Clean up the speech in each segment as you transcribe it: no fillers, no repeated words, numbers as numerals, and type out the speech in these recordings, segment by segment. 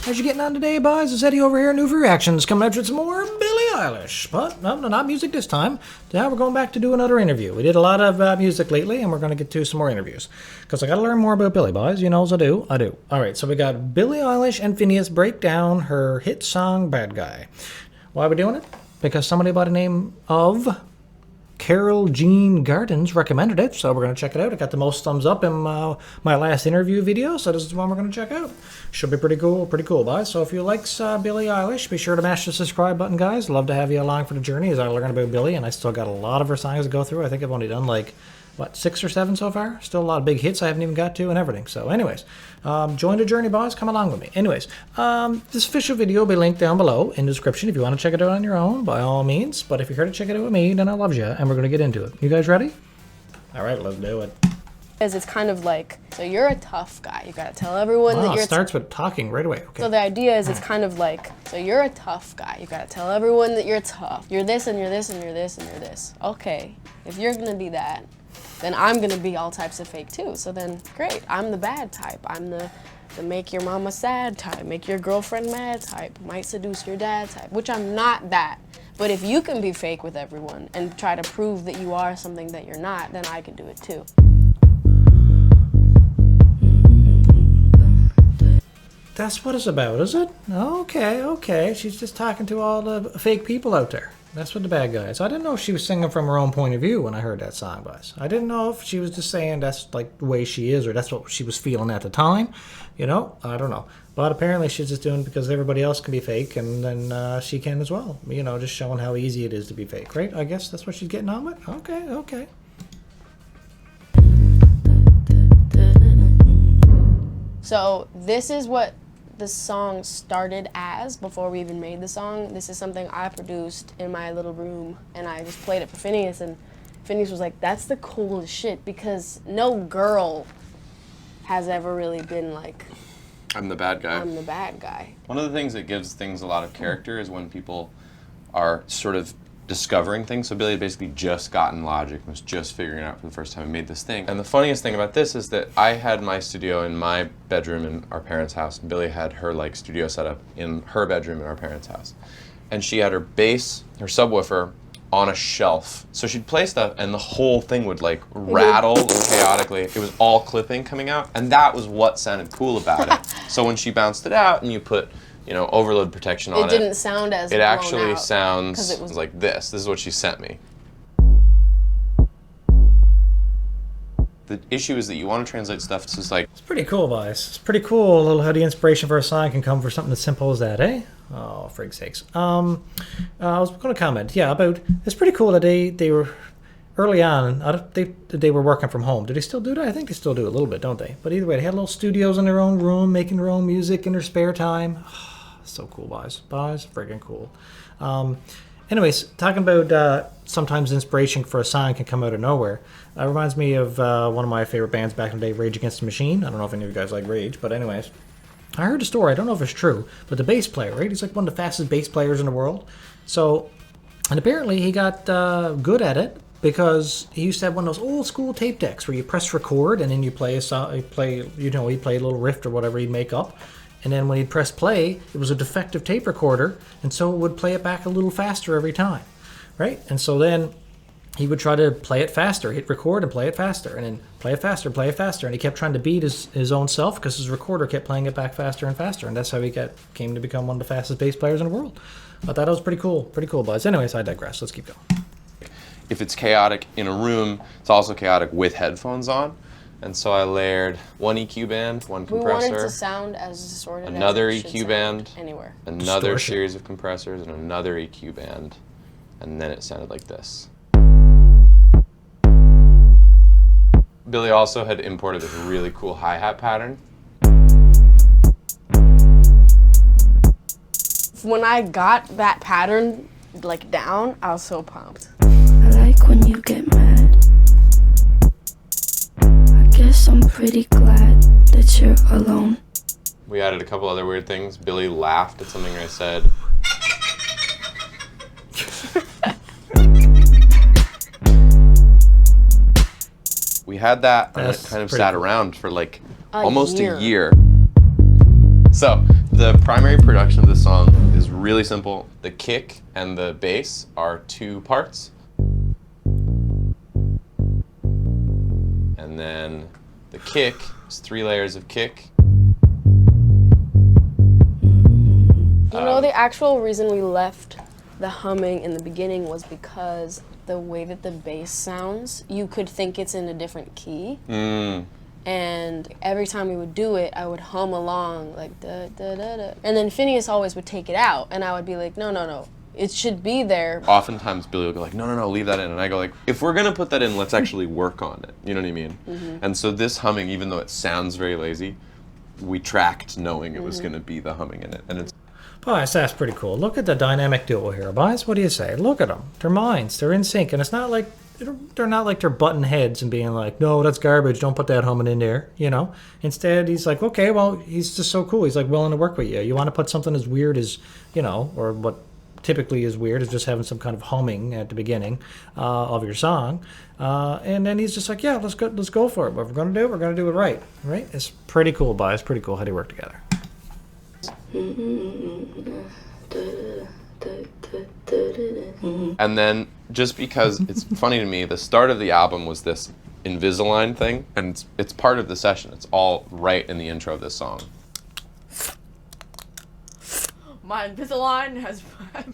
How's you getting on today, boys? It's Eddie over here, Newfie Reactions, coming at you with some more Billie Eilish. But, no, not music this time. Now we're going back to do another interview. We did a lot of music lately, and we're going to get to some more interviews. Because I got to learn more about Billie, boys. You know as I do. Alright, so we got Billie Eilish and Finneas break down her hit song, Bad Guy. Why are we doing it? Because somebody by the name of Carol Jean Gardens recommended it, so we're going to check it out. It got the most thumbs up in my last interview video, so this is the one we're going to check out. Should be pretty cool, guys. So if you like Billie Eilish, be sure to mash the subscribe button, guys. Love to have you along for the journey as I learn about Billie, and I still got a lot of her songs to go through. I think I've only done like, 6 or 7 so far? Still a lot of big hits I haven't even got to and everything. So anyways, join the journey, boys. Come along with me. Anyways, this official video will be linked down below in the description if you want to check it out on your own, by all means. But if you're here to check it out with me, then I love you, and we're going to get into it. You guys ready? All right, let's do it. It's kind of like, so you're a tough guy. You got to tell everyone that you're... It starts with talking right away. Okay. So the idea is it's kind of like, so you're a tough guy. You got to tell everyone that you're tough. You're this and you're this and you're this and you're this. Okay, if you're going to be that, then I'm gonna be all types of fake too. So then, great, I'm the bad type. I'm the make your mama sad type, make your girlfriend mad type, might seduce your dad type, which I'm not that. But if you can be fake with everyone and try to prove that you are something that you're not, then I can do it too. That's what it's about, is it? Okay. She's just talking to all the fake people out there. That's what the bad guy is. I didn't know if she was singing from her own point of view when I heard that song, guys. I didn't know if she was just saying that's like the way she is or that's what she was feeling at the time. You know, I don't know. But apparently she's just doing it because everybody else can be fake and then she can as well. You know, just showing how easy it is to be fake, right? I guess that's what she's getting on with? Okay. So this is what the song started as before we even made the song. This is something I produced in my little room and I just played it for Finneas, and Finneas was like, that's the coolest shit, because no girl has ever really been like, I'm the bad guy. I'm the bad guy. One of the things that gives things a lot of character is when people are sort of discovering things. So Billie had basically just gotten Logic and was just figuring it out for the first time and made this thing. And the funniest thing about this is that I had my studio in my bedroom in our parents' house, and Billie had her like studio set up in her bedroom in our parents' house. And she had her bass, her subwoofer, on a shelf. So she'd play stuff and the whole thing would like rattle chaotically. It was all clipping coming out, and that was what sounded cool about it. So when she bounced it out and you put, you know, overload protection on it. It didn't sound as It blown actually out, sounds it was like this. This is what she sent me. The issue is that you want to translate stuff to just like... It's pretty cool, boys. It's pretty cool a little how the inspiration for a song can come for something as simple as that, eh? Oh, frig sakes. I was going to comment, yeah, about... It's pretty cool that they were... Early on, they were working from home. Do they still do that? I think they still do a little bit, don't they? But either way, they had little studios in their own room, making their own music in their spare time. So cool, boys. Friggin' cool. Anyways, talking about sometimes inspiration for a song can come out of nowhere. Reminds me of one of my favorite bands back in the day, Rage Against the Machine. I don't know if any of you guys like Rage, but anyways. I heard a story, I don't know if it's true, but the bass player, right? He's like one of the fastest bass players in the world. So, and apparently he got good at it because he used to have one of those old school tape decks where you press record and then you play a song, he'd play a little riff or whatever he'd make up. And then when he'd press play, it was a defective tape recorder, and so it would play it back a little faster every time, right? And so then he would try to play it faster, hit record and play it faster, and then play it faster, and he kept trying to beat his own self because his recorder kept playing it back faster and faster, and that's how he came to become one of the fastest bass players in the world. I thought that was pretty cool, buzz. Anyways, I digress. Let's keep going. If it's chaotic in a room, it's also chaotic with headphones on. And so I layered one EQ band, one compressor. We wanted to sound as distorted another as it EQ band, anywhere. Another series of compressors, and another EQ band. And then it sounded like this. Billie also had imported this really cool hi-hat pattern. When I got that pattern like down, I was so pumped. I like when you get mad. Guess I'm pretty glad that you're alone. We added a couple other weird things. Billie laughed at something I said. We had that, and it kind of sat around for like almost a year. So The primary production of this song is really simple. The kick and the bass are 2 parts. And then the kick is 3 layers of kick. You know, the actual reason we left the humming in the beginning was because the way that the bass sounds, you could think it's in a different key. And every time we would do it, I would hum along like da da da da. And then Finneas always would take it out, and I would be like, no, it should be there. Oftentimes Billie will go like, no, leave that in. And I go like, if we're gonna put that in, let's actually work on it. You know what I mean? And so this humming, even though it sounds very lazy, we tracked knowing it was gonna be the humming in it. And it's Boys, that's pretty cool. Look at the dynamic duo here, boys. What do you say? Look at them. Their minds, they're in sync, and it's not like they're not like they're butting heads and being like, no, that's garbage. Don't put that humming in there. You know. Instead, he's like, okay, well, he's just so cool. He's like willing to work with you. You want to put something as weird as, you know, or what typically is weird is just having some kind of humming at the beginning of your song, and then he's just like, yeah, let's go for it. What we're gonna do, we're gonna do it right. Right? It's pretty cool, boys. Pretty cool how they work together. And then, just because it's funny to me, the start of the album was this Invisalign thing, and it's part of the session. It's all right in the intro of this song. My Invisalign has.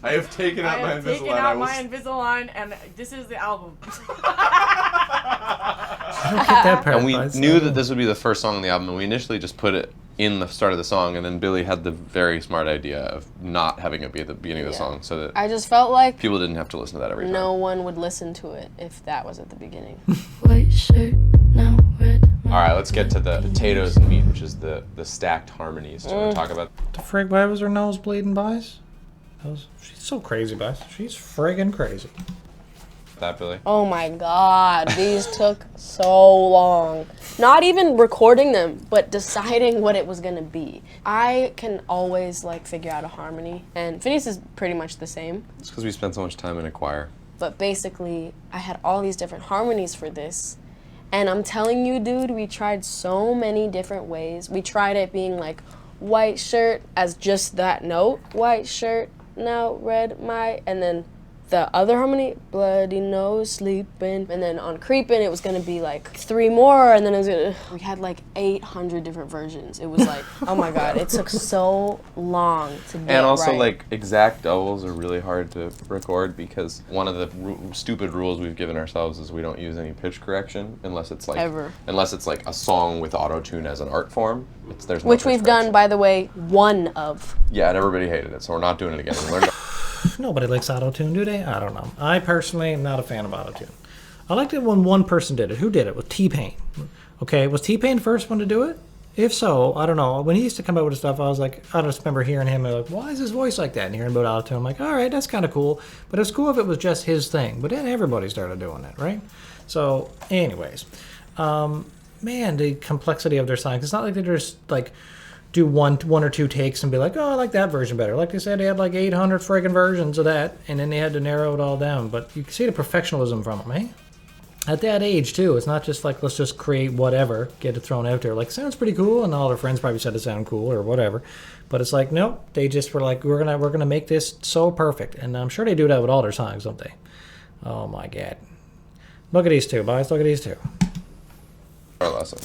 I have taken out my Invisalign. Taken out my Invisalign, and this is the album. I don't get that part. And we boys. knew that this would be the first song on the album, and we initially just put it in the start of the song, and then Billie had the very smart idea of not having it be at the beginning of the song, so that I just felt like people didn't have to listen to that every time. no one would listen to it if that was at the beginning. White shirt, now red. All right, let's get to the potatoes and meat, which is the stacked harmonies. Do you want to talk about The frig, why was her nose bleeding, boys? She's so crazy, boys. She's friggin' crazy. that, Billie? Oh my god, these took so long. Not even recording them, but deciding what it was gonna be. I can always like figure out a harmony, and Finneas is pretty much the same. It's because we spent so much time in a choir. But basically, I had all these different harmonies for this. And I'm telling you, dude, we tried so many different ways. We tried it being like white shirt as just that note. White shirt, now red my, and then the other harmony, bloody nose sleeping. And then on creeping, it was gonna be like 3 more, and then it was gonna, we had like 800 different versions. It was like, oh my god, it took so long to get And also, right. like, exact doubles are really hard to record because one of the stupid rules we've given ourselves is we don't use any pitch correction unless it's like Ever. unless it's like a song with auto-tune as an art form. There's no Which pitch we've done, correction. by the way, one of. Yeah, and everybody hated it, so we're not doing it again. We learned. Nobody likes auto-tune, do they? I don't know. I personally am not a fan of auto-tune. I liked it when one person did it. Who did it? With T-Pain. Okay, was T-Pain the first one to do it? If so, I don't know. When he used to come out with his stuff, I was like, I just remember hearing him and like, why is his voice like that? And hearing about auto-tune, I'm like, all right, that's kind of cool. But it's cool if it was just his thing. But then everybody started doing it, right? So, anyways, man, the complexity of their songs. It's not like they just like do one or two takes and be like, oh, I like that version better. Like they said, they had like 800 friggin' versions of that, and then they had to narrow it all down. But you can see the professionalism from them, eh? At that age, too, it's not just like, let's just create whatever, get it thrown out there. Like, sounds pretty cool, and all their friends probably said it sounded cool or whatever. But it's like, nope, they just were like, we're gonna make this so perfect. And I'm sure they do that with all their songs, don't they? Oh my god. Look at these two, boys. Look at these two. Our lesson.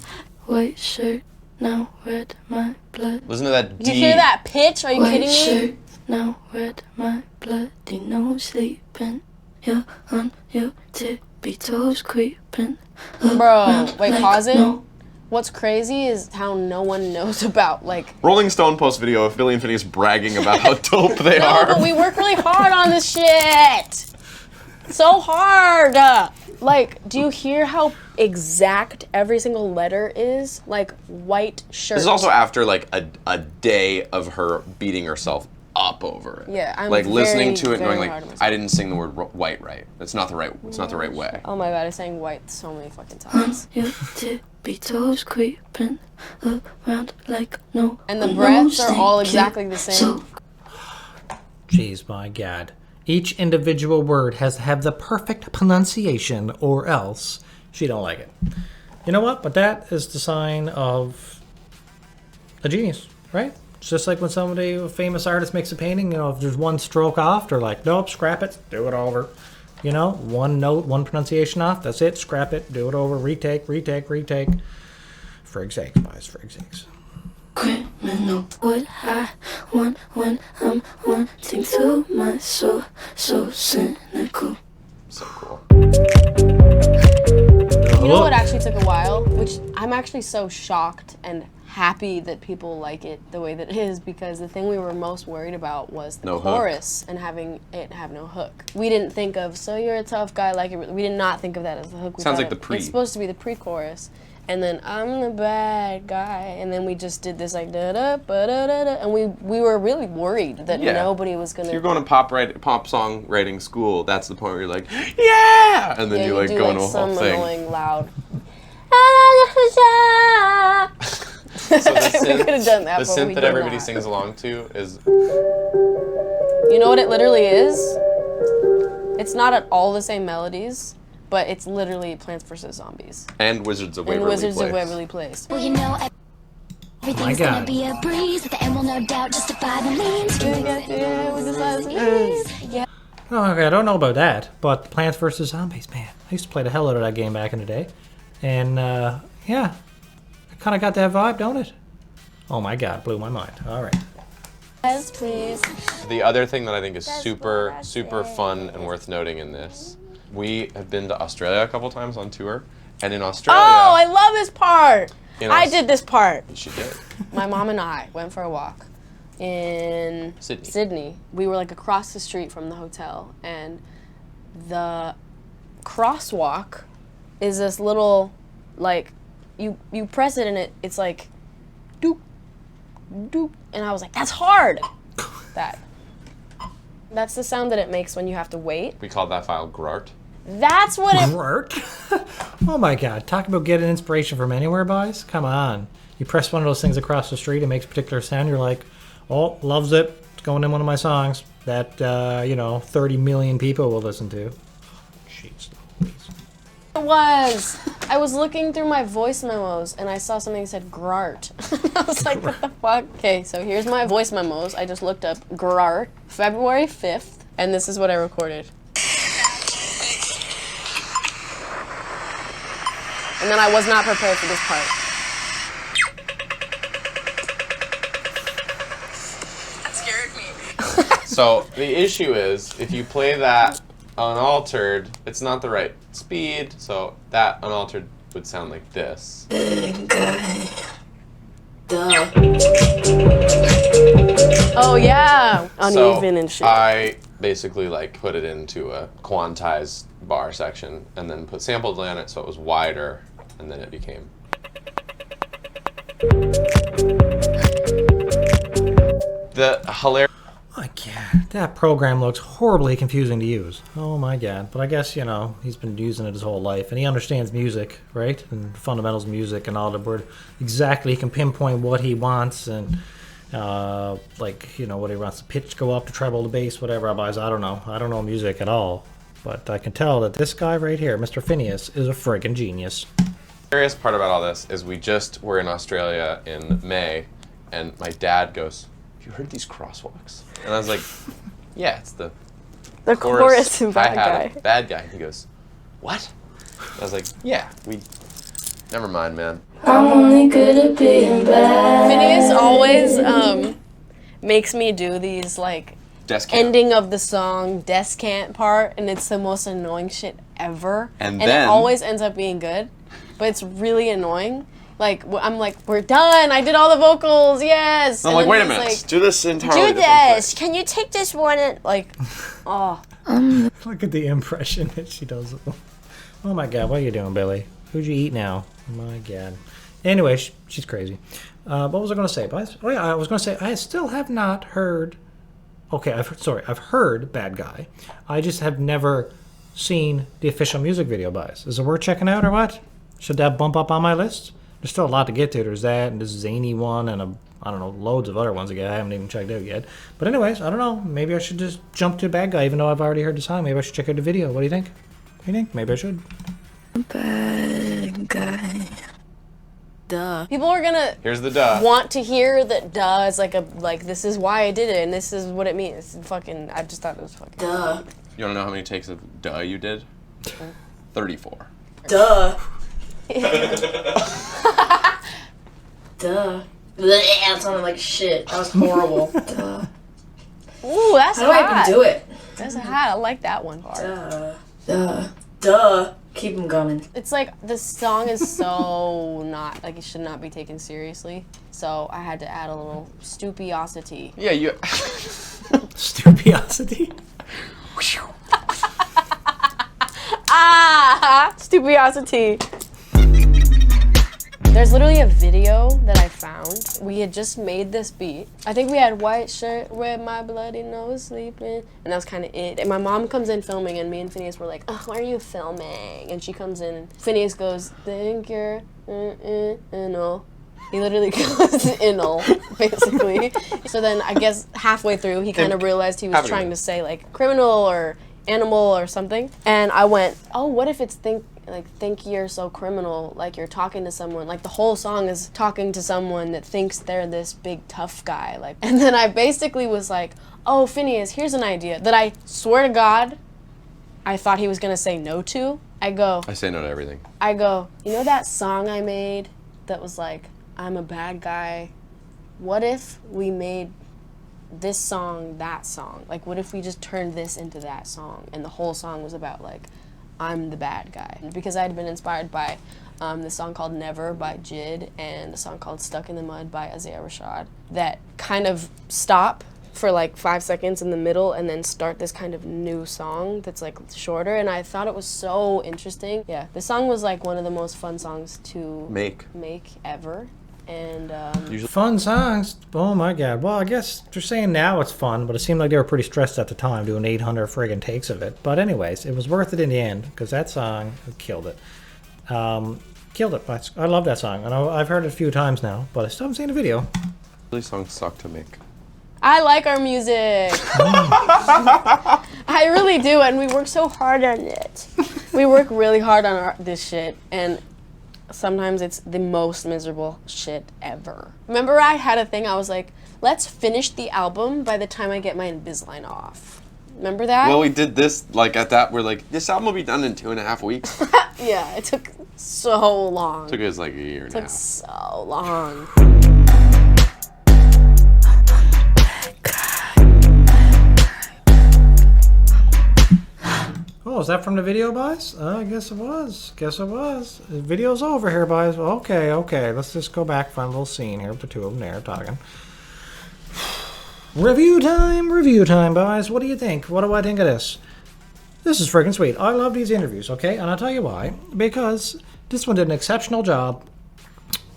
White shirt, now red my blood. Listen to that D. You hear that pitch? Are you White kidding shirt, me? now red my bloody nose sleeping. You're on your tippy toes creeping. Bro, wait, pause it. No. What's crazy is how no one knows about, like... Rolling Stone post video of Billie and Finneas bragging about how dope they No, are. but we work really hard on this shit! So hard! Like, do you hear how exact every single letter is? Like, white shirt. This is also after like a day of her beating herself up over it. Yeah, I'm like listening very, to it, and very going like, hard on myself. I didn't sing the word white right. It's not the right. It's not the right way. Oh my god, I sang white so many fucking On times. your tippy toes creeping around like no. And the one breaths knows are all thank exactly you. the same. So Jeez, my god. Each individual word has to have the perfect pronunciation, or else she don't like it. You know what? But that is the sign of a genius, right? It's just like when somebody, a famous artist, makes a painting, you know, if there's one stroke off, they're like, nope, scrap it, do it over. You know, one note, one pronunciation off, that's it, scrap it, do it over, retake. Frig's sakes, boys, frig's sakes. Criminal, what I want when I'm wanting to my soul, so cynical. So cool. You know what actually took a while? Which I'm actually so shocked and happy that people like it the way that it is, because the thing we were most worried about was the chorus and having it have no hook. We didn't think of, so you're a tough guy, like it. We did not think of that as the hook. Sounds like the pre. It's supposed to be the pre-chorus. And then I'm the bad guy, and then we just did this like da da ba da da da, and we were really worried that nobody was gonna. If you're going to pop song writing school, that's the point where you're like, yeah, and then you like go into a whole thing. Annoying loud. So the We could have done that. the but we synth that did everybody not. sings along to is. You know what it literally is? It's not at all the same melodies, but it's literally Plants vs. Zombies. And Wizards of And Waverly Wizards Place. of Waverly Place. Well, you know, everything's God. gonna be a breeze. At the end will no doubt justify the means. Yeah. Oh, okay, I don't know about that, but Plants vs. Zombies, man. I used to play the hell out of that game back in the day. And, yeah, it kind of got that vibe, don't it? Oh my God, blew my mind. All right. Yes, please. The other thing that I think is super, super fun and worth noting in this, we have been to Australia a couple times on tour, and in Australia... Oh, I love this part. I did this part. She did. My mom and I went for a walk in Sydney. We were like across the street from the hotel, and the crosswalk is this little, like, you press it and it's like, doop, doop, and I was like, that's hard. That's the sound that it makes when you have to wait. We called that file Grart. That's what it. Work? Oh my God, talk about getting inspiration from anywhere, boys. Come on. You press one of those things across the street, it makes a particular sound, you're like, oh, loves it. It's going in one of my songs that, 30 million people will listen to. Jeez. I was looking through my voice memos and I saw something that said Grart. I was like, what the fuck? Okay, so here's my voice memos. I just looked up Grart, February 5th, and this is what I recorded. And then I was not prepared for this part. That scared me. So the issue is, if you play that unaltered, it's not the right speed, so that unaltered would sound like this. Oh yeah, uneven So and shit. I basically like put it into a quantized bar section and then put sample delay on it so it was wider, and then it became. The hilarious. Oh my God, that program looks horribly confusing to use. Oh my God. But I guess, he's been using it his whole life, and he understands music, right? And fundamentals of music and all the word. Exactly, he can pinpoint what he wants and, what he wants, the pitch go up, the treble, the bass, whatever. Otherwise, I don't know. I don't know music at all. But I can tell that this guy right here, Mr. Finneas, is a friggin' genius. The hilarious part about all this is we just were in Australia in May, and my dad goes, "You heard these crosswalks?" And I was like, "Yeah, it's the chorus in Bad hi-hat Guy. of Bad Guy." He goes, "What?" I was like, "Yeah, never mind, man." I'm only good at being bad. Phineas always makes me do these like Descant. ending of the song descant part, and it's the most annoying shit ever. And it then- always ends up being good, but it's really annoying. Like I'm like, we're done. I did all the vocals. Yes. I'm And like, then wait a he's minute, like, do this entirely do different this. thing. Can you take this one and like, oh. Look at the impression that she does. Oh my God, what are you doing, Billy? Who'd you eat now? Oh my God. Anyway, she's crazy. What was I going to say? I was going to say I still have not heard. Okay, I've heard Bad Guy. I just have never seen the official music video by us. Is it worth checking out or what? Should that bump up on my list? There's still a lot to get to. There's that and this zany one and I don't know, loads of other ones again. I haven't even checked out yet. But anyways, I don't know. Maybe I should just jump to Bad Guy even though I've already heard the song. Maybe I should check out the video. What do you think? Maybe I should. Bad guy. duh. People are gonna Here's the duh. want to hear that duh is like this is why I did it and this is what it means. Fucking, I just thought it was fucking Duh. You wanna know how many takes of duh you did? 34. Duh. Duh. Blech, it sounded like shit. That was horrible. Duh. Ooh, that's How do I even do it? That's hot. I like that one part. Duh. Duh. Duh. Keep them coming. It's like the song is so not like it should not be taken seriously. So I had to add a little stupiosity. Yeah, you. Stupiosity. Stupiosity. There's literally a video that I found. We had just made this beat. I think we had white shirt, red my bloody nose, sleeping, and that was kind of it. And my mom comes in filming, and me and Finneas were like, "Oh, why are you filming?" And she comes in, and Finneas goes, "Think you're in-all." He literally goes in-all, basically. So then I guess halfway through, he kind of realized he was trying to say like criminal or animal or something. And I went, "Oh, what if it's think you're so criminal, like you're talking to someone, like the whole song is talking to someone that thinks they're this big tough guy." Like, and then I basically was like, "Oh, Finneas, here's an idea that I swear to God, I thought he was gonna say no to." I say no to everything. I go, "You know that song I made that was like, I'm a bad guy? What if we made this song that song? Like, what if we just turned this into that song?" And the whole song was about like, I'm the bad guy. Because I had been inspired by this song called Never by Jid and a song called Stuck in the Mud by Isaiah Rashad that kind of stop for like 5 seconds in the middle and then start this kind of new song that's like shorter, and I thought it was so interesting. Yeah, the song was like one of the most fun songs to make ever. And Fun songs. Oh my god. Well, I guess they're saying now it's fun, but it seemed like they were pretty stressed at the time doing 800 friggin' takes of it. But anyways, it was worth it in the end because that song killed it. Killed it. I love that song, and I've heard it a few times now, but I still haven't seen the video. These songs suck to make. I like our music. I really do, and we work so hard on it. We work really hard on this shit, and sometimes it's the most miserable shit ever. Remember I had a thing, I was like, let's finish the album by the time I get my Invisalign off. Remember that? Well, we did this, like, at that, we're like, this album will be done in 2.5 weeks. Yeah, it took so long. It took us like a year and a half. It took so long. Oh, is that from the video, boys? I guess it was. The video's over here, boys. Okay. Let's just go back, find a little scene here with the two of them there talking. Review time, boys. What do you think? What do I think of this? This is freaking sweet. I love these interviews, okay? And I'll tell you why. Because this one did an exceptional job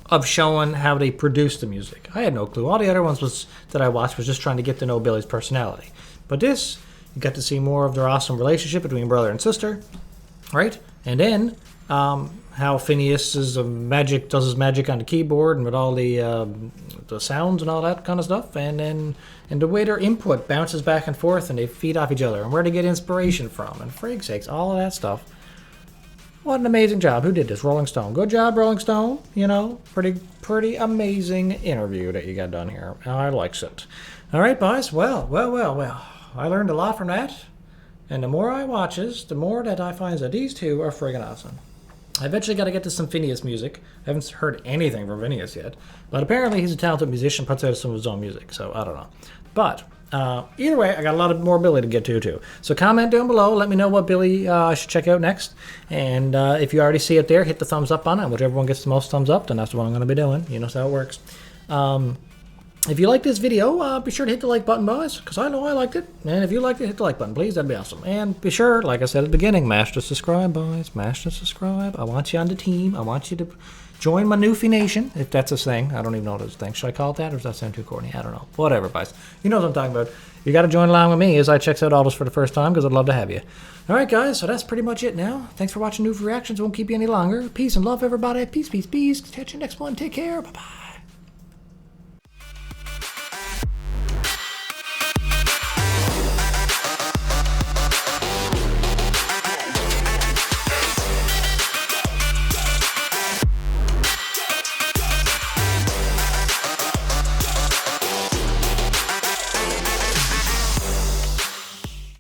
of showing how they produced the music. I had no clue. All the other ones that I watched was just trying to get to know Billie's personality. But this, you got to see more of their awesome relationship between brother and sister, right? And then how Finneas does his magic on the keyboard and with all the sounds and all that kind of stuff, and the way their input bounces back and forth and they feed off each other and where they get inspiration from and frig sakes, all of that stuff. What an amazing job. Who did this? Rolling Stone. Good job, Rolling Stone. You know, pretty amazing interview that you got done here. I likes it. All right, boys. Well. I learned a lot from that. And the more I watches, the more that I find that these two are friggin' awesome. I eventually got to get to some Finneas music. I haven't heard anything from Finneas yet. But apparently he's a talented musician, puts out some of his own music. So I don't know. But either way, I got a lot of more Billie to get to too. So comment down below. Let me know what Billie I should check out next. And if you already see it there, hit the thumbs up on it. Whichever one gets the most thumbs up, then that's what I'm going to be doing. You know how it works. If you like this video, be sure to hit the like button, boys, because I know I liked it. And if you liked it, hit the like button, please. That'd be awesome. And be sure, like I said at the beginning, mash the subscribe, boys. Mash the subscribe. I want you on the team. I want you to join my Newfie Nation, if that's a thing. I don't even know what it's a thing. Should I call it that, or does that sound too corny? I don't know. Whatever, boys. You know what I'm talking about. You got to join along with me as I checks out all this for the first time, because I'd love to have you. All right, guys, so that's pretty much it now. Thanks for watching Newfie Reactions. Won't keep you any longer. Peace and love, everybody. Peace. Catch you next one. Take care. Bye-bye.